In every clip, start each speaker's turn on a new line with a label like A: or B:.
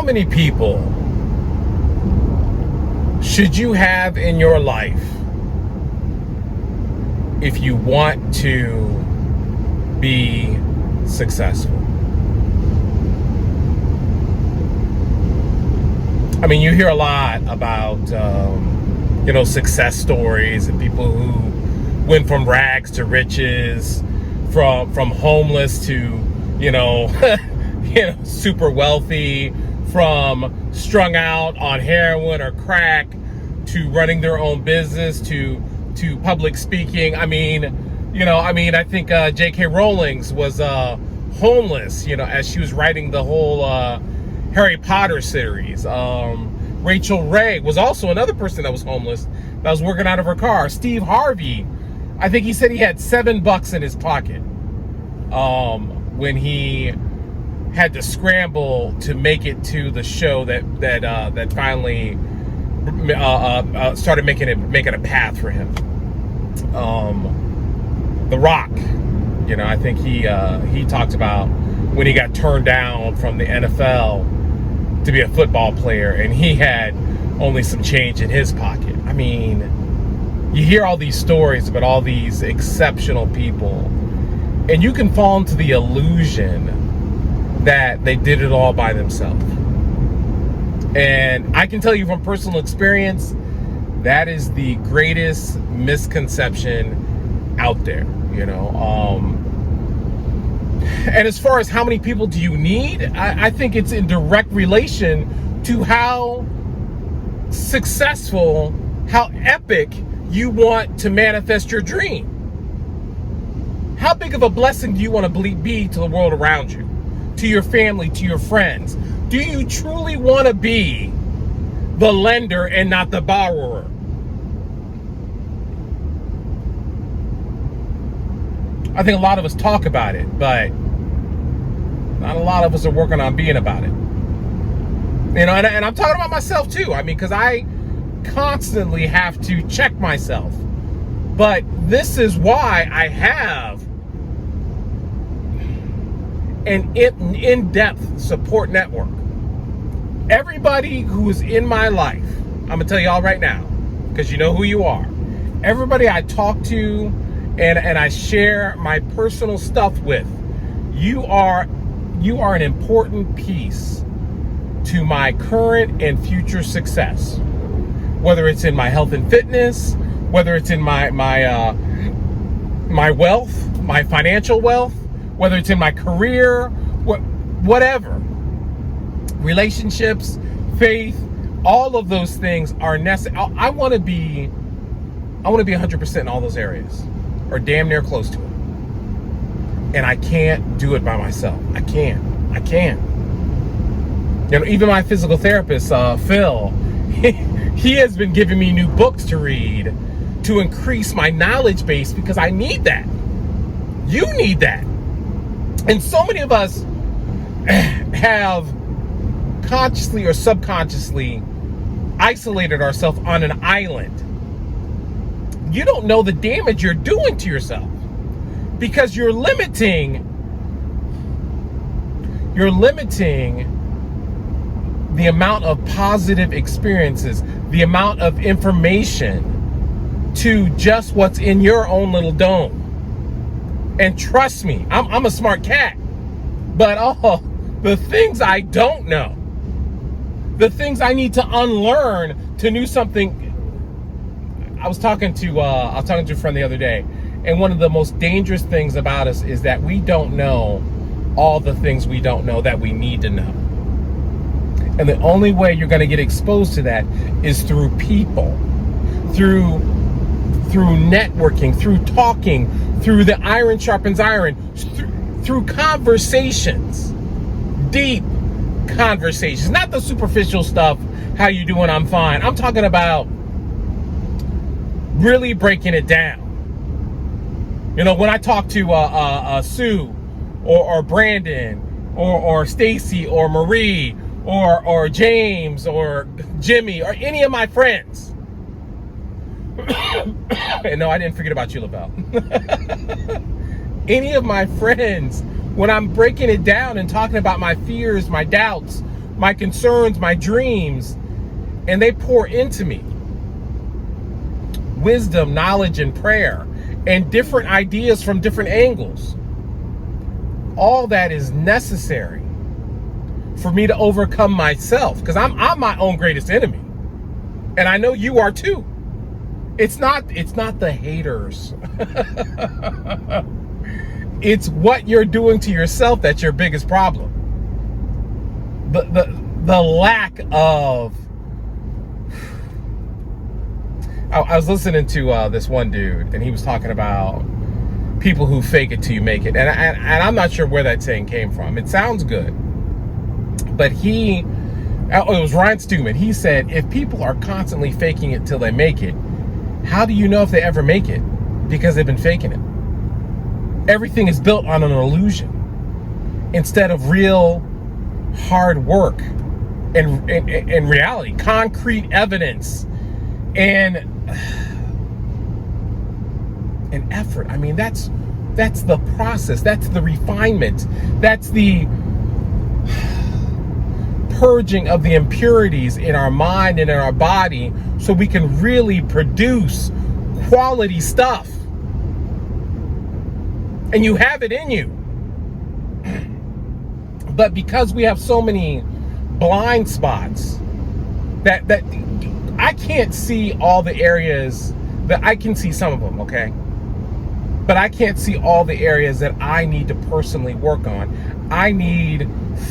A: How many people should you have in your life if you want to be successful? I mean, you hear a lot about, success stories and people who went from rags to riches, from homeless to, super wealthy, from strung out on heroin or crack to running their own business to public speaking. I think J.K. Rowling was homeless, as she was writing the whole Harry Potter series. Rachel Ray was also another person that was homeless, that was working out of her car. Steve Harvey, I think he said he had $7 in his pocket when he had to scramble to make it to the show that finally started making a path for him. The Rock, I think he talked about when he got turned down from the NFL to be a football player, and he had only some change in his pocket. I mean, you hear all these stories about all these exceptional people, and you can fall into the illusion that they did it all by themselves. And I can tell you from personal experience, that is the greatest misconception out there, And as far as how many people do you need, I think it's in direct relation to how successful, how epic you want to manifest your dream. How big of a blessing do you want to be to the world around you, to your family, to your friends? Do you truly want to be the lender and not the borrower? I think a lot of us talk about it, but not a lot of us are working on being about it. And I'm talking about myself too. I mean, because I constantly have to check myself. But this is why I have an in-depth support network. Everybody who is in my life, I'm going to tell y'all right now, because you know who you are. Everybody I talk to and I share my personal stuff with, you are an important piece to my current and future success. Whether it's in my health and fitness, whether it's in my wealth, my financial wealth, whether it's in my career, whatever. Relationships, faith, all of those things are necessary. I want to be 100% in all those areas, or damn near close to it. And I can't do it by myself. I can't. Even my physical therapist, Phil, he has been giving me new books to read to increase my knowledge base, because I need that. You need that. And so many of us have consciously or subconsciously isolated ourselves on an island. You don't know the damage you're doing to yourself, because you're limiting the amount of positive experiences, the amount of information to just what's in your own little dome. And trust me, I'm a smart cat, but the things I don't know, the things I need to unlearn to know something. I was talking to a friend the other day, and one of the most dangerous things about us is that we don't know all the things we don't know that we need to know. And the only way you're going to get exposed to that is through people, through networking, through talking, through the iron sharpens iron, through conversations, deep conversations, not the superficial stuff. How you doing? I'm fine. I'm talking about really breaking it down. When I talk to Sue or Brandon or Stacy or Marie or James or Jimmy or any of my friends. And no, I didn't forget about you, LaBelle. Any of my friends, when I'm breaking it down and talking about my fears, my doubts, my concerns, my dreams, and they pour into me wisdom, knowledge, and prayer, and different ideas from different angles. All that is necessary for me to overcome myself, because I'm my own greatest enemy, and I know you are too. It's not the haters. It's what you're doing to yourself that's your biggest problem. The lack of. I was listening to this one dude, and he was talking about people who fake it till you make it, and I'm not sure where that saying came from. It sounds good, but it was Ryan Stewman. He said, if people are constantly faking it till they make it, how do you know if they ever make it? Because they've been faking it. Everything is built on an illusion instead of real hard work and reality, concrete evidence, and effort. I mean, that's the process. That's the refinement. That's the purging of the impurities in our mind and in our body, so we can really produce quality stuff. And you have it in you. But because we have so many blind spots that I can't see all the areas, that I can see some of them, okay? But I can't see all the areas that I need to personally work on. I need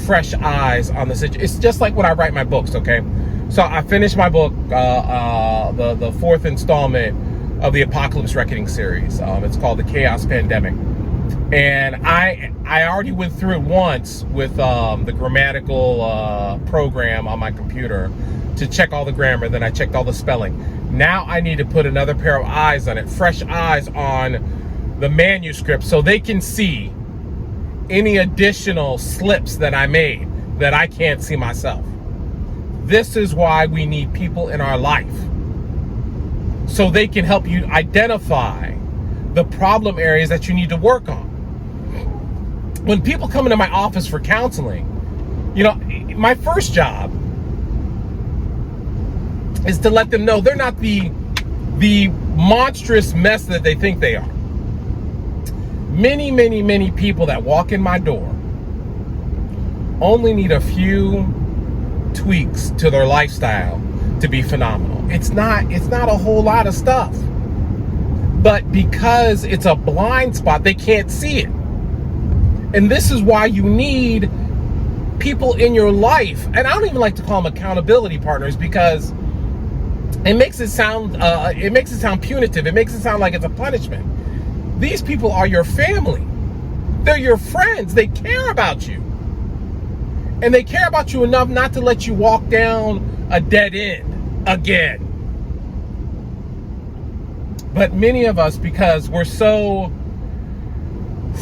A: fresh eyes on the situation. It's just like when I write my books, okay? So I finished my book, the fourth installment of the Apocalypse Reckoning series. It's called The Chaos Pandemic. And I already went through it once with the grammatical program on my computer to check all the grammar. Then I checked all the spelling. Now I need to put another pair of eyes on it, fresh eyes on the manuscript, so they can see any additional slips that I made that I can't see myself. This is why we need people in our life, so they can help you identify the problem areas that you need to work on. When people come into my office for counseling, you know, my first job is to let them know they're not the monstrous mess that they think they are. Many people that walk in my door only need a few tweaks to their lifestyle to be phenomenal. It's not a whole lot of stuff. But because it's a blind spot, they can't see it. And this is why you need people in your life. And I don't even like to call them accountability partners, because it makes it sound punitive. It makes it sound like it's a punishment. These people are your family. They're your friends. They care about you. And they care about you enough not to let you walk down a dead end again. But many of us, because we're so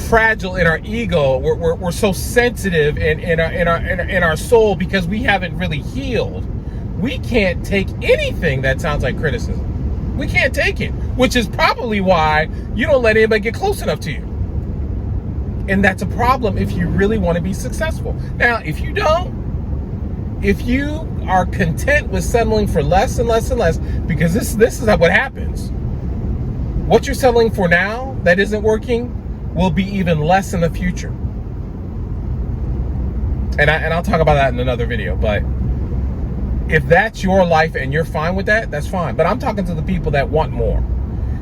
A: fragile in our ego, we're so sensitive in our soul, because we haven't really healed, we can't take anything that sounds like criticism. We can't take it, which is probably why you don't let anybody get close enough to you. And that's a problem if you really want to be successful. Now, if you don't, if you are content with settling for less and less and less, because this is what happens. What you're settling for now that isn't working will be even less in the future. And I'll talk about that in another video, but if that's your life and you're fine with that, that's fine. But I'm talking to the people that want more,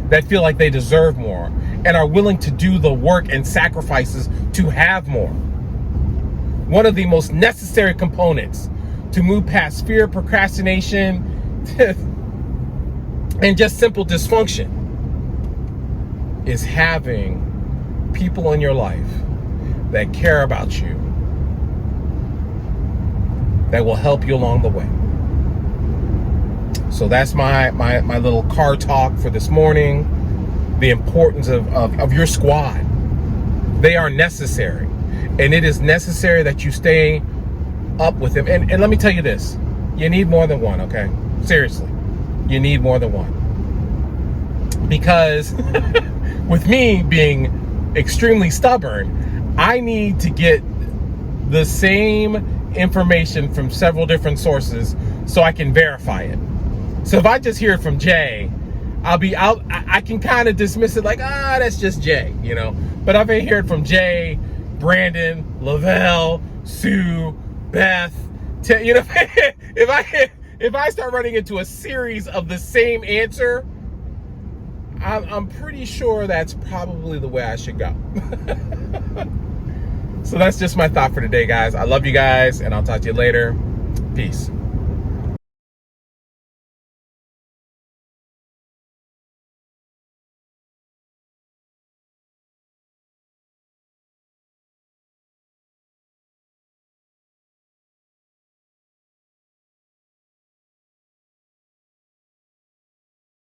A: that feel like they deserve more, and are willing to do the work and sacrifices to have more. One of the most necessary components to move past fear, procrastination, and just simple dysfunction is having people in your life that care about you, that will help you along the way. So that's my little car talk for this morning. The importance of your squad. They are necessary. And it is necessary that you stay up with them. And let me tell you this. You need more than one, okay? Seriously. You need more than one. Because with me being extremely stubborn, I need to get the same information from several different sources so I can verify it. So if I just hear it from Jay, I can kind of dismiss it like, that's just Jay, you know. But if I hear it from Jay, Brandon, Lavelle, Sue, Beth, you know, if I start running into a series of the same answer, I'm pretty sure that's probably the way I should go. So that's just my thought for today, guys. I love you guys, and I'll talk to you later. Peace.